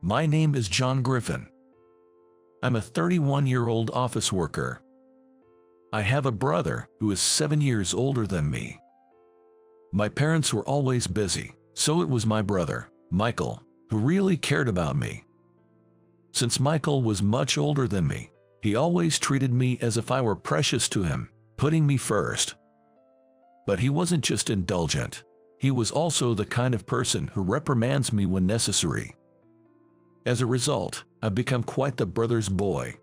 My name is John Griffin. I'm a 31-year-old office worker. I have a brother who is 7 years older than me. My parents were always busy, so it was my brother, Michael, who really cared about me. Since Michael was much older than me, he always treated me as if I were precious to him, putting me first. But he wasn't just indulgent. He was also the kind of person who reprimands me when necessary. As a result, I've become quite the brother's boy.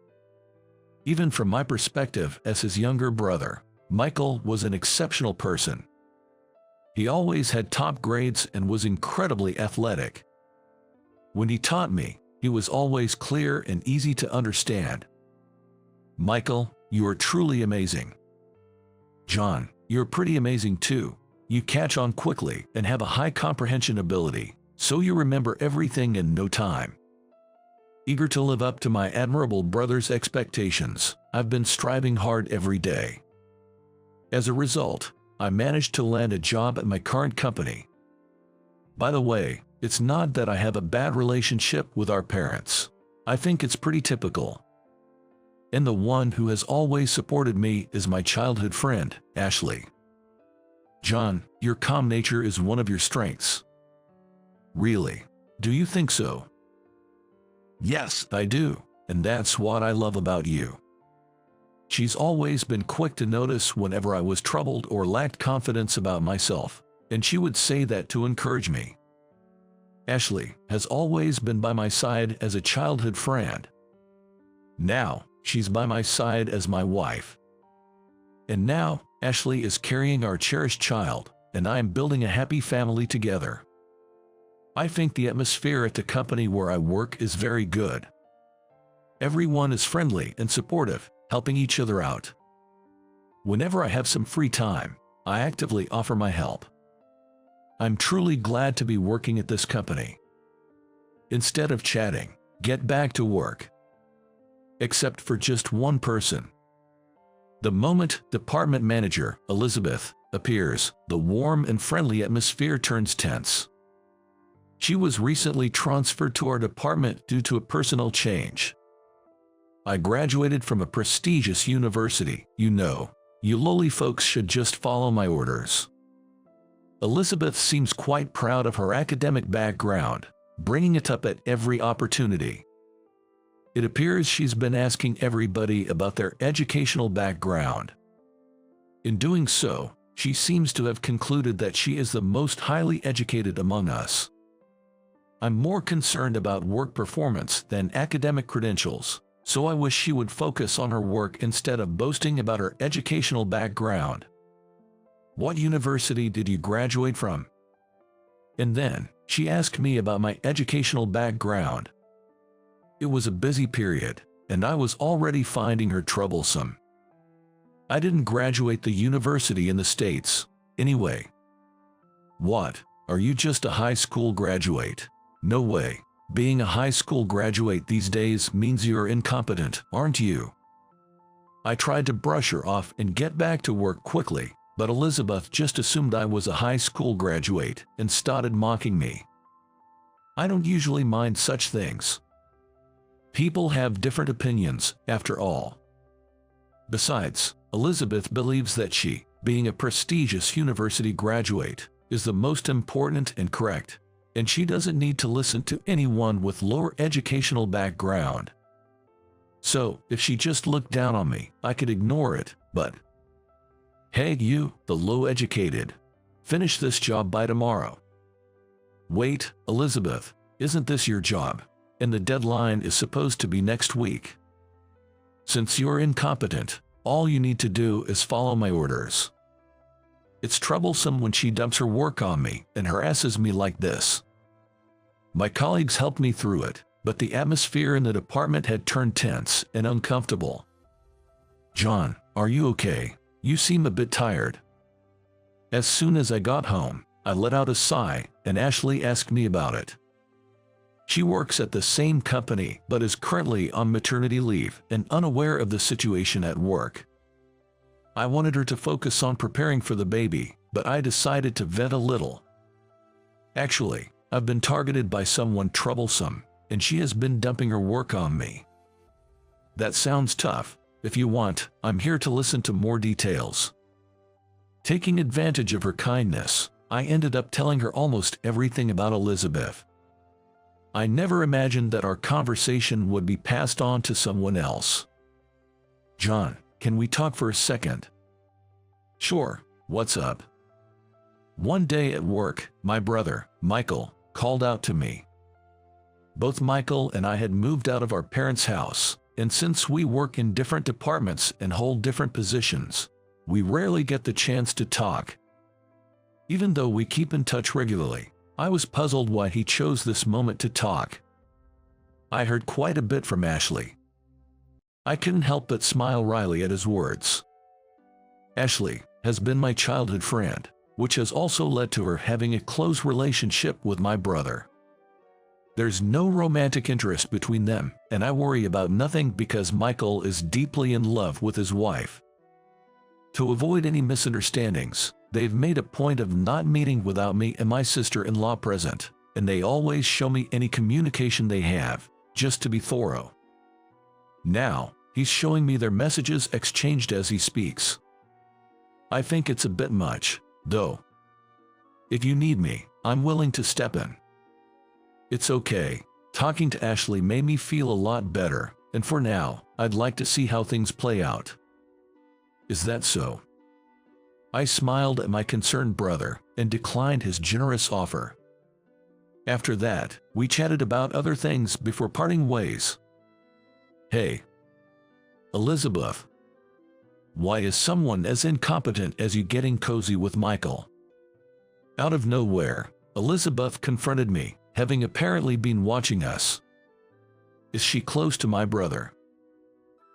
Even from my perspective as his younger brother, Michael was an exceptional person. He always had top grades and was incredibly athletic. When he taught me, he was always clear and easy to understand. Michael, you are truly amazing. John, you're pretty amazing too. You catch on quickly and have a high comprehension ability, so you remember everything in no time. Eager to live up to my admirable brother's expectations, I've been striving hard every day. As a result, I managed to land a job at my current company. By the way, it's not that I have a bad relationship with our parents. I think it's pretty typical. And the one who has always supported me is my childhood friend, Ashley. John, your calm nature is one of your strengths. Really? Do you think so? Yes, I do, and that's what I love about you. She's always been quick to notice whenever I was troubled or lacked confidence about myself, and she would say that to encourage me. Ashley has always been by my side as a childhood friend. Now, she's by my side as my wife. And now, Ashley is carrying our cherished child, and I am building a happy family together. I think the atmosphere at the company where I work is very good. Everyone is friendly and supportive, helping each other out. Whenever I have some free time, I actively offer my help. I'm truly glad to be working at this company. Instead of chatting, get back to work. Except for just one person. The moment department manager, Elizabeth, appears, the warm and friendly atmosphere turns tense. She was recently transferred to our department due to a personal change. I graduated from a prestigious university, you know. You lowly folks should just follow my orders. Elizabeth seems quite proud of her academic background, bringing it up at every opportunity. It appears she's been asking everybody about their educational background. In doing so, she seems to have concluded that she is the most highly educated among us. I'm more concerned about work performance than academic credentials, so I wish she would focus on her work instead of boasting about her educational background. What university did you graduate from? And then, she asked me about my educational background. It was a busy period, and I was already finding her troublesome. I didn't graduate the university in the States, anyway. What? Are you just a high school graduate? No way. Being a high school graduate these days means you're incompetent, aren't you? I tried to brush her off and get back to work quickly, but Elizabeth just assumed I was a high school graduate and started mocking me. I don't usually mind such things. People have different opinions, after all. Besides, Elizabeth believes that she, being a prestigious university graduate, is the most important and correct, and she doesn't need to listen to anyone with lower educational background. So, if she just looked down on me, I could ignore it, but hey you, the low-educated, finish this job by tomorrow. Wait, Elizabeth, isn't this your job? And the deadline is supposed to be next week. Since you're incompetent, all you need to do is follow my orders. It's troublesome when she dumps her work on me and harasses me like this. My colleagues helped me through it, but the atmosphere in the department had turned tense and uncomfortable. John, are you okay? You seem a bit tired. As soon as I got home, I let out a sigh, and Ashley asked me about it. She works at the same company but is currently on maternity leave and unaware of the situation at work. I wanted her to focus on preparing for the baby, but I decided to vent a little. Actually, I've been targeted by someone troublesome, and she has been dumping her work on me. That sounds tough. If you want, I'm here to listen to more details. Taking advantage of her kindness, I ended up telling her almost everything about Elizabeth. I never imagined that our conversation would be passed on to someone else. John, can we talk for a second? Sure, what's up? One day at work, my brother, Michael, called out to me. Both Michael and I had moved out of our parents' house, and since we work in different departments and hold different positions, we rarely get the chance to talk. Even though we keep in touch regularly, I was puzzled why he chose this moment to talk. I heard quite a bit from Ashley. I couldn't help but smile wryly at his words. Ashley has been my childhood friend, which has also led to her having a close relationship with my brother. There's no romantic interest between them, and I worry about nothing because Michael is deeply in love with his wife. To avoid any misunderstandings, they've made a point of not meeting without me and my sister-in-law present, and they always show me any communication they have, just to be thorough. Now, he's showing me their messages exchanged as he speaks. I think it's a bit much, though. If you need me, I'm willing to step in. It's okay. Talking to Ashley made me feel a lot better, and for now, I'd like to see how things play out. Is that so? I smiled at my concerned brother and declined his generous offer. After that, we chatted about other things before parting ways. Hey, Elizabeth. Why is someone as incompetent as you getting cozy with Michael? Out of nowhere, Elizabeth confronted me, having apparently been watching us. Is she close to my brother?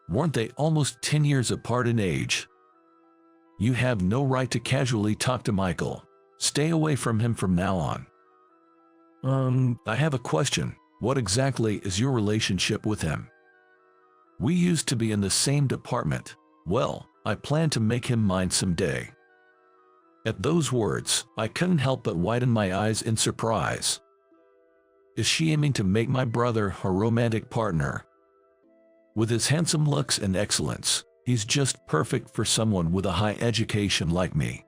Weren't they almost 10 years apart in age? You have no right to casually talk to Michael. Stay away from him from now on. I have a question. What exactly is your relationship with him? We used to be in the same department. Well, I plan to make him mine someday. At those words, I couldn't help but widen my eyes in surprise. Is she aiming to make my brother her romantic partner? With his handsome looks and excellence, he's just perfect for someone with a high education like me.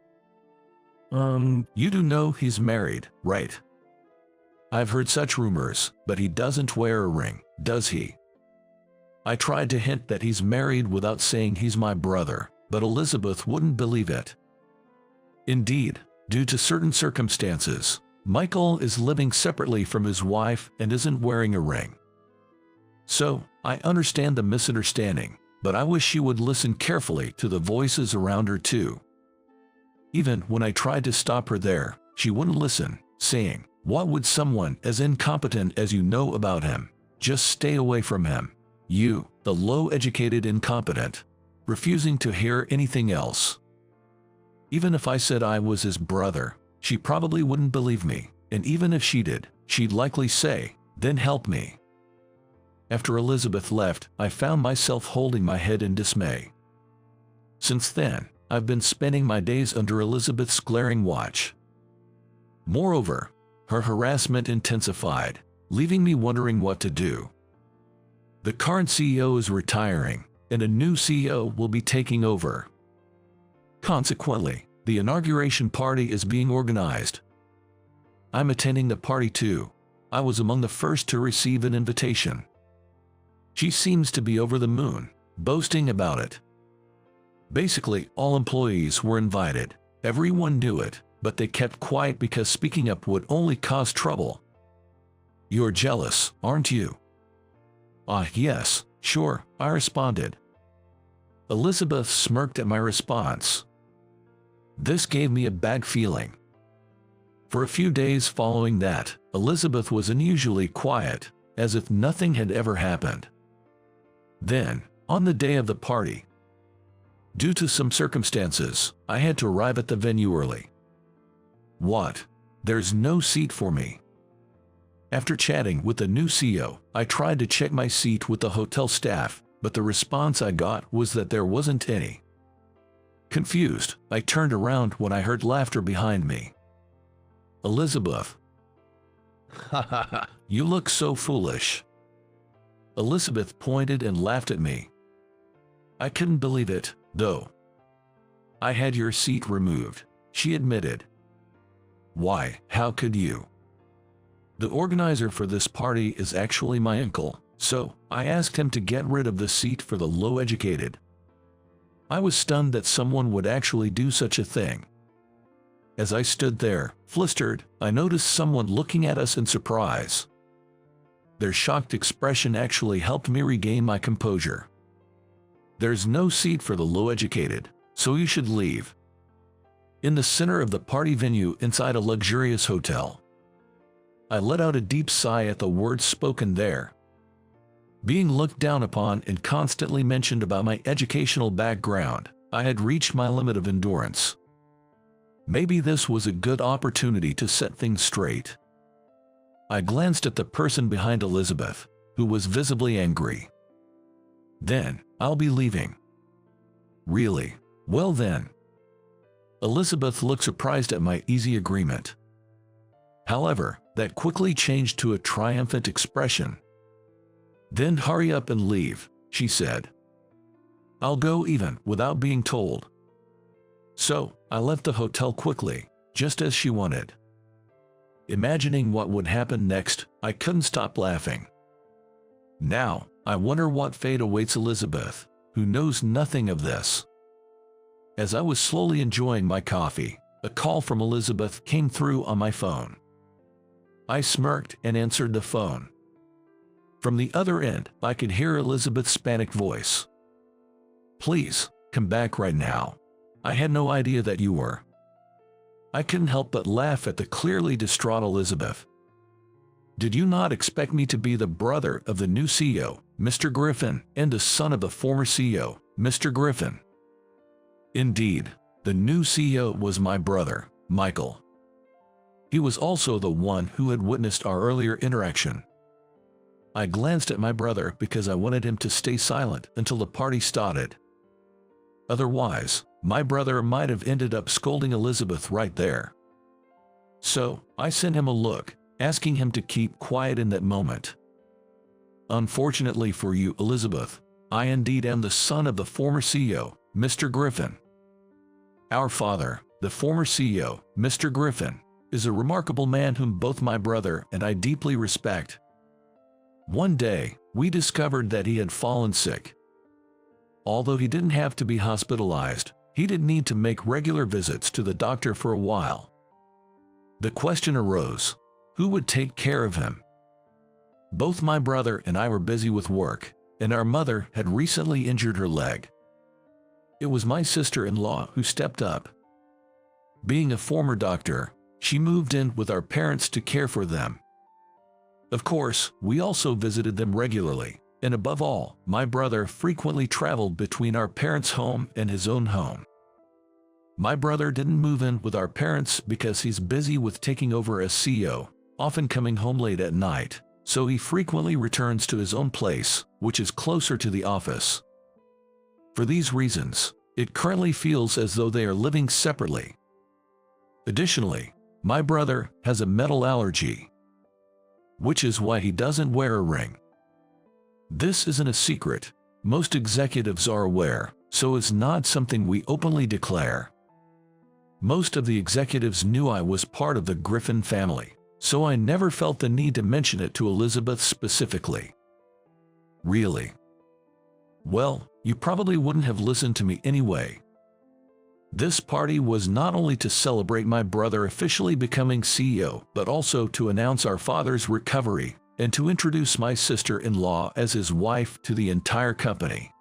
You do know he's married, right? I've heard such rumors, but he doesn't wear a ring, does he? I tried to hint that he's married without saying he's my brother, but Elizabeth wouldn't believe it. Indeed, due to certain circumstances, Michael is living separately from his wife and isn't wearing a ring. So, I understand the misunderstanding, but I wish she would listen carefully to the voices around her too. Even when I tried to stop her there, she wouldn't listen, saying, "What would someone as incompetent as you know about him? Just stay away from him. You, the low-educated incompetent," refusing to hear anything else. Even if I said I was his brother, she probably wouldn't believe me, and even if she did, she'd likely say, "Then help me." After Elizabeth left, I found myself holding my head in dismay. Since then, I've been spending my days under Elizabeth's glaring watch. Moreover, her harassment intensified, leaving me wondering what to do. The current CEO is retiring, and a new CEO will be taking over. Consequently, the inauguration party is being organized. I'm attending the party too. I was among the first to receive an invitation. She seems to be over the moon, boasting about it. Basically, all employees were invited. Everyone knew it, but they kept quiet because speaking up would only cause trouble. You're jealous, aren't you? Yes, sure, I responded. Elizabeth smirked at my response. This gave me a bad feeling. For a few days following that, Elizabeth was unusually quiet, as if nothing had ever happened. Then, on the day of the party, due to some circumstances, I had to arrive at the venue early. What? There's no seat for me. After chatting with the new CEO, I tried to check my seat with the hotel staff, but the response I got was that there wasn't any. Confused, I turned around when I heard laughter behind me. Elizabeth. Ha ha ha, you look so foolish. Elizabeth pointed and laughed at me. I couldn't believe it, though. I had your seat removed, she admitted. Why, how could you? The organizer for this party is actually my uncle, so I asked him to get rid of the seat for the low-educated. I was stunned that someone would actually do such a thing. As I stood there, flustered, I noticed someone looking at us in surprise. Their shocked expression actually helped me regain my composure. There's no seat for the low-educated, so you should leave. In the center of the party venue inside a luxurious hotel. I let out a deep sigh at the words spoken there. Being looked down upon and constantly mentioned about my educational background, I had reached my limit of endurance. Maybe this was a good opportunity to set things straight. I glanced at the person behind Elizabeth, who was visibly angry. Then, I'll be leaving. Really? Well then. Elizabeth looked surprised at my easy agreement. However, that quickly changed to a triumphant expression. Then hurry up and leave, she said. I'll go even without being told. So, I left the hotel quickly, just as she wanted. Imagining what would happen next, I couldn't stop laughing. Now, I wonder what fate awaits Elizabeth, who knows nothing of this. As I was slowly enjoying my coffee, a call from Elizabeth came through on my phone. I smirked and answered the phone. From the other end, I could hear Elizabeth's panicked voice. Please, come back right now. I had no idea that you were. I couldn't help but laugh at the clearly distraught Elizabeth. Did you not expect me to be the brother of the new CEO, Mr. Griffin, and the son of the former CEO, Mr. Griffin? Indeed, the new CEO was my brother, Michael. He was also the one who had witnessed our earlier interaction. I glanced at my brother because I wanted him to stay silent until the party started. Otherwise, my brother might have ended up scolding Elizabeth right there. So, I sent him a look, asking him to keep quiet in that moment. Unfortunately for you, Elizabeth, I indeed am the son of the former CEO, Mr. Griffin. Our father, the former CEO, Mr. Griffin, is a remarkable man whom both my brother and I deeply respect. One day, we discovered that he had fallen sick. Although he didn't have to be hospitalized, he did need to make regular visits to the doctor for a while. The question arose, who would take care of him? Both my brother and I were busy with work, and our mother had recently injured her leg. It was my sister-in-law who stepped up. Being a former doctor, she moved in with our parents to care for them. Of course, we also visited them regularly, and above all, my brother frequently traveled between our parents' home and his own home. My brother didn't move in with our parents because he's busy with taking over as CEO, often coming home late at night, so he frequently returns to his own place, which is closer to the office. For these reasons, it currently feels as though they are living separately. Additionally, my brother has a metal allergy, which is why he doesn't wear a ring. This isn't a secret. Most executives are aware, so it's not something we openly declare. Most of the executives knew I was part of the Griffin family, so I never felt the need to mention it to Elizabeth specifically. Really? Well, you probably wouldn't have listened to me anyway. This party was not only to celebrate my brother officially becoming CEO, but also to announce our father's recovery and to introduce my sister-in-law as his wife to the entire company.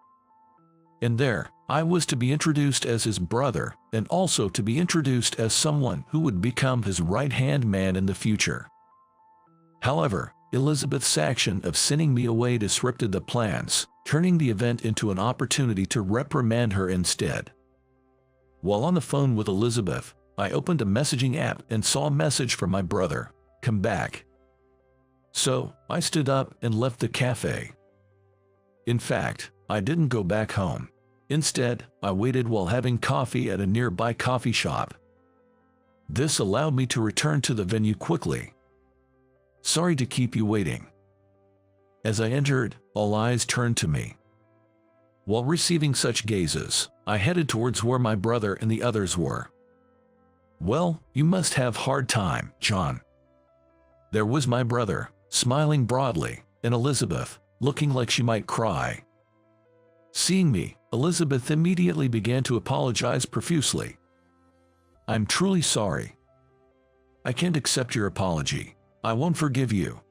And there, I was to be introduced as his brother and also to be introduced as someone who would become his right-hand man in the future. However, Elizabeth's action of sending me away disrupted the plans, turning the event into an opportunity to reprimand her instead. While on the phone with Elizabeth, I opened a messaging app and saw a message from my brother, "Come back." So, I stood up and left the cafe. In fact, I didn't go back home. Instead, I waited while having coffee at a nearby coffee shop. This allowed me to return to the venue quickly. Sorry to keep you waiting." As I entered, all eyes turned to me. While receiving such gazes, I headed towards where my brother and the others were. "Well, you must have hard time, John." There was my brother, smiling broadly, and Elizabeth, looking like she might cry. Seeing me, Elizabeth immediately began to apologize profusely. "I'm truly sorry. I can't accept your apology. I won't forgive you."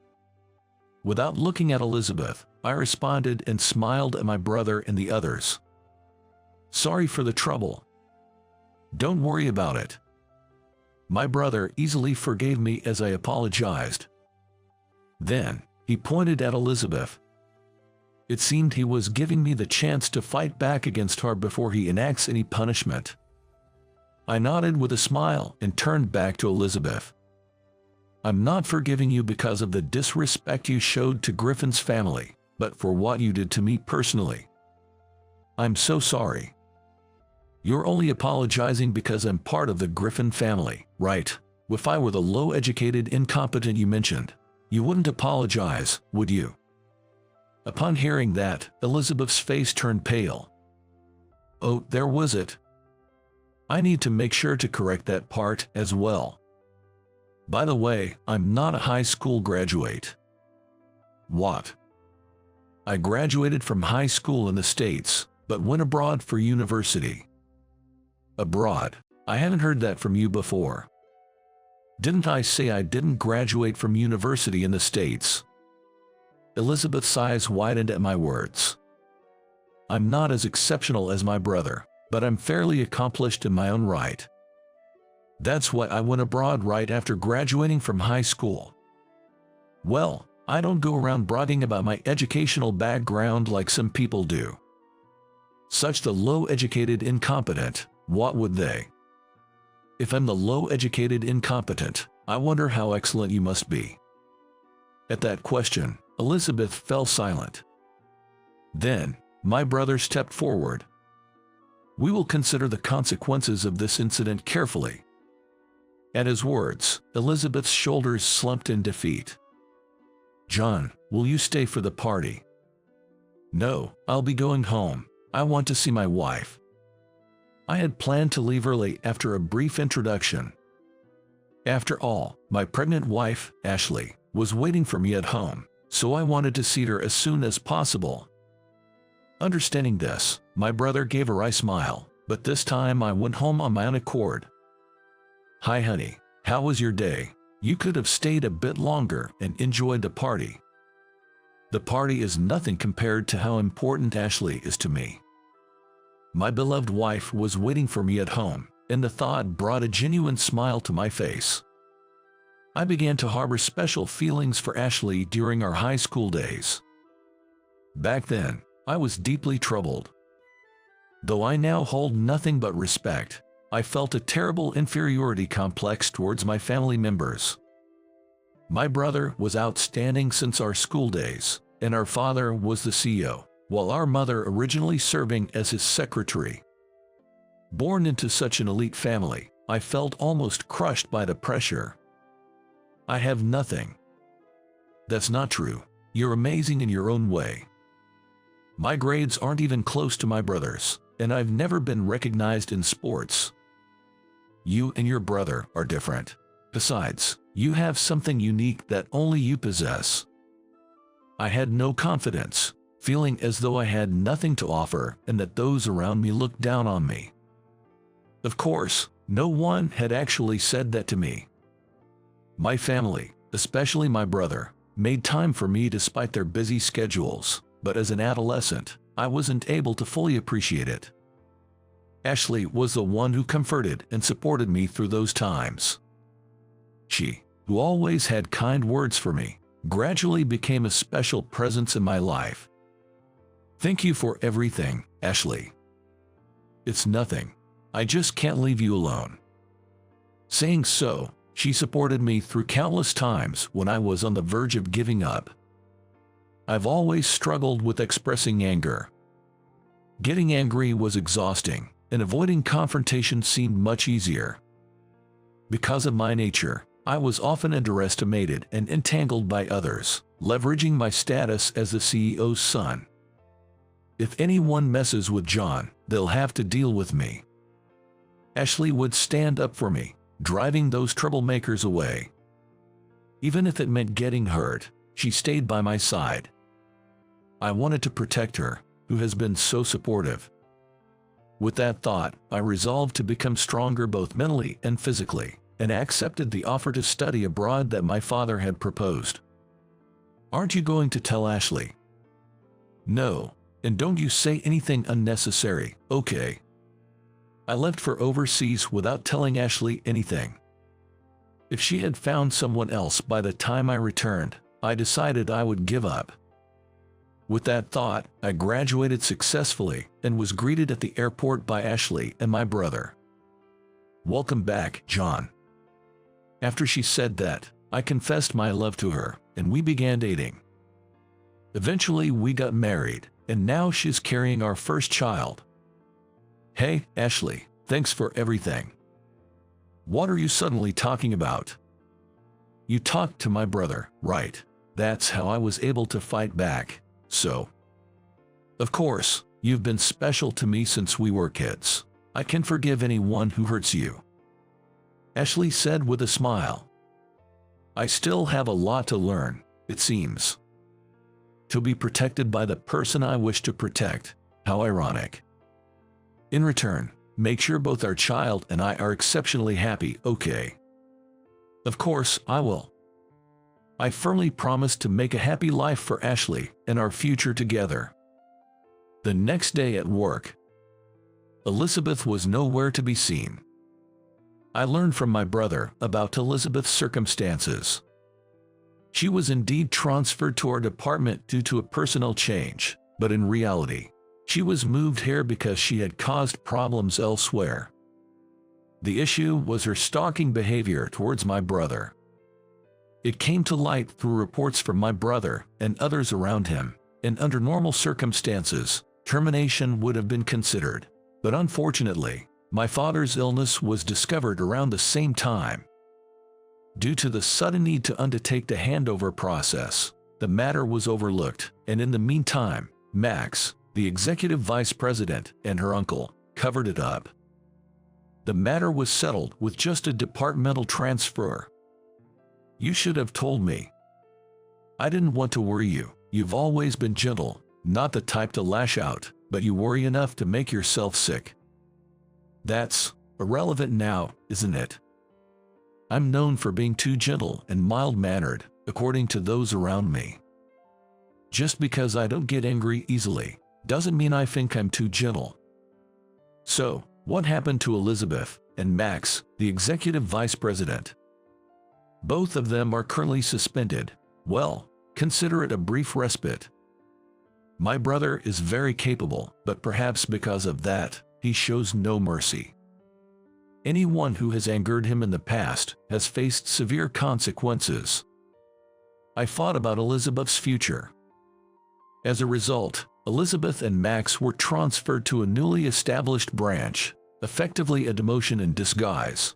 Without looking at Elizabeth, I responded and smiled at my brother and the others. "Sorry for the trouble. Don't worry about it." My brother easily forgave me as I apologized. Then, he pointed at Elizabeth. It seemed he was giving me the chance to fight back against her before he enacts any punishment. I nodded with a smile and turned back to Elizabeth. "I'm not forgiving you because of the disrespect you showed to Griffin's family, but for what you did to me personally. I'm so sorry. You're only apologizing because I'm part of the Griffin family, right? If I were the low-educated incompetent you mentioned, you wouldn't apologize, would you?" Upon hearing that, Elizabeth's face turned pale. "Oh, there was it. I need to make sure to correct that part as well. By the way, I'm not a high school graduate." "What?" "I graduated from high school in the States, but went abroad for university." "Abroad? I haven't heard that from you before." "Didn't I say I didn't graduate from university in the States?" Elizabeth's eyes widened at my words. "I'm not as exceptional as my brother, but I'm fairly accomplished in my own right. That's why I went abroad right after graduating from high school. Well, I don't go around bragging about my educational background like some people do. Such the low-educated incompetent, what would they? If I'm the low-educated incompetent, I wonder how excellent you must be." At that question, Elizabeth fell silent. Then, my brother stepped forward. "We will consider the consequences of this incident carefully." At his words, Elizabeth's shoulders slumped in defeat. "John, will you stay for the party?" "No, I'll be going home. I want to see my wife." I had planned to leave early after a brief introduction. After all, my pregnant wife, Ashley, was waiting for me at home, so I wanted to see her as soon as possible. Understanding this, my brother gave a wry smile, but this time I went home on my own accord. "Hi honey, how was your day? You could have stayed a bit longer and enjoyed the party." "The party is nothing compared to how important Ashley is to me." My beloved wife was waiting for me at home, and the thought brought a genuine smile to my face. I began to harbor special feelings for Ashley during our high school days. Back then, I was deeply troubled. Though I now hold nothing but respect, I felt a terrible inferiority complex towards my family members. My brother was outstanding since our school days, and our father was the CEO, while our mother originally serving as his secretary. Born into such an elite family, I felt almost crushed by the pressure. "I have nothing." "That's not true. You're amazing in your own way. My grades aren't even close to my brother's, and I've never been recognized in sports." "You and your brother are different. Besides, you have something unique that only you possess." I had no confidence, feeling as though I had nothing to offer and that those around me looked down on me. Of course, no one had actually said that to me. My family, especially my brother, made time for me despite their busy schedules, but as an adolescent, I wasn't able to fully appreciate it. Ashley was the one who comforted and supported me through those times. She, who always had kind words for me, gradually became a special presence in my life. "Thank you for everything, Ashley." "It's nothing. I just can't leave you alone." Saying so, she supported me through countless times when I was on the verge of giving up. I've always struggled with expressing anger. Getting angry was exhausting, and avoiding confrontation seemed much easier. Because of my nature, I was often underestimated and entangled by others, leveraging my status as the CEO's son. If anyone messes with John, they'll have to deal with me. Ashley would stand up for me, driving those troublemakers away. Even if it meant getting hurt, she stayed by my side. I wanted to protect her, who has been so supportive. With that thought, I resolved to become stronger both mentally and physically, and accepted the offer to study abroad that my father had proposed. "Aren't you going to tell Ashley?" "No, and don't you say anything unnecessary, okay?" I left for overseas without telling Ashley anything. If she had found someone else by the time I returned, I decided I would give up. With that thought, I graduated successfully and was greeted at the airport by Ashley and my brother. "Welcome back, John." After she said that, I confessed my love to her, and we began dating. Eventually we got married, and now she's carrying our first child. "Hey, Ashley, thanks for everything." "What are you suddenly talking about?" "You talked to my brother, right? That's how I was able to fight back, so." "Of course, you've been special to me since we were kids. I can forgive anyone who hurts you," Ashley said with a smile. "I still have a lot to learn, it seems. To be protected by the person I wish to protect, how ironic. In return, make sure both our child and I are exceptionally happy, okay?" "Of course, I will." I firmly promised to make a happy life for Ashley and our future together. The next day at work, Elizabeth was nowhere to be seen. I learned from my brother about Elizabeth's circumstances. She was indeed transferred to our department due to a personnel change, but in reality, she was moved here because she had caused problems elsewhere. The issue was her stalking behavior towards my brother. It came to light through reports from my brother and others around him, and under normal circumstances, termination would have been considered. But unfortunately, my father's illness was discovered around the same time. Due to the sudden need to undertake the handover process, the matter was overlooked, and in the meantime, Max, the executive vice president, and her uncle covered it up. The matter was settled with just a departmental transfer. "You should have told me. I didn't want to worry you. You've always been gentle, not the type to lash out, but you worry enough to make yourself sick." That's irrelevant now, isn't it? I'm known for being too gentle and mild-mannered, according to those around me. Just because I don't get angry easily, doesn't mean I think I'm too gentle. So, what happened to Elizabeth and Max, the executive vice president? Both of them are currently suspended. Well, consider it a brief respite. My brother is very capable, but perhaps because of that, he shows no mercy. Anyone who has angered him in the past has faced severe consequences. I thought about Elizabeth's future. As a result, Elizabeth and Max were transferred to a newly established branch, effectively a demotion in disguise.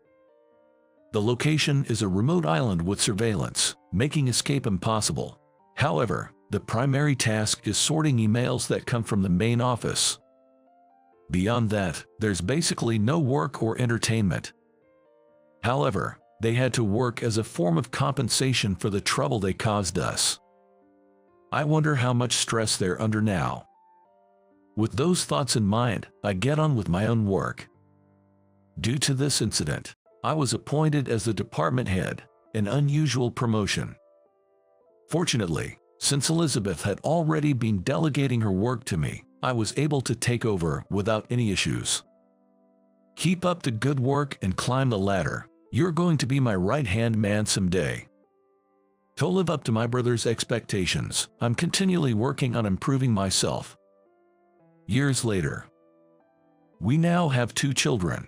The location is a remote island with surveillance, making escape impossible. However, the primary task is sorting emails that come from the main office. Beyond that, there's basically no work or entertainment. However, they had to work as a form of compensation for the trouble they caused us. I wonder how much stress they're under now. With those thoughts in mind, I get on with my own work. Due to this incident, I was appointed as the department head, an unusual promotion. Fortunately, since Elizabeth had already been delegating her work to me, I was able to take over without any issues. Keep up the good work and climb the ladder. You're going to be my right-hand man someday. To live up to my brother's expectations, I'm continually working on improving myself. Years later, we now have 2 children.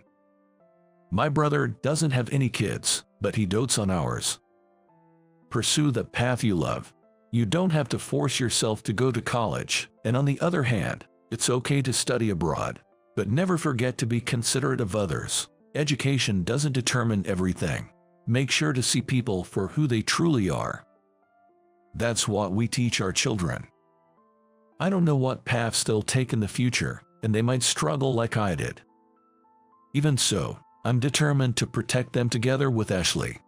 My brother doesn't have any kids, but he dotes on ours. Pursue the path you love. You don't have to force yourself to go to college, and on the other hand, it's okay to study abroad. But never forget to be considerate of others. Education doesn't determine everything. Make sure to see people for who they truly are. That's what we teach our children. I don't know what paths they'll take in the future, and they might struggle like I did. Even so, I'm determined to protect them together with Ashley.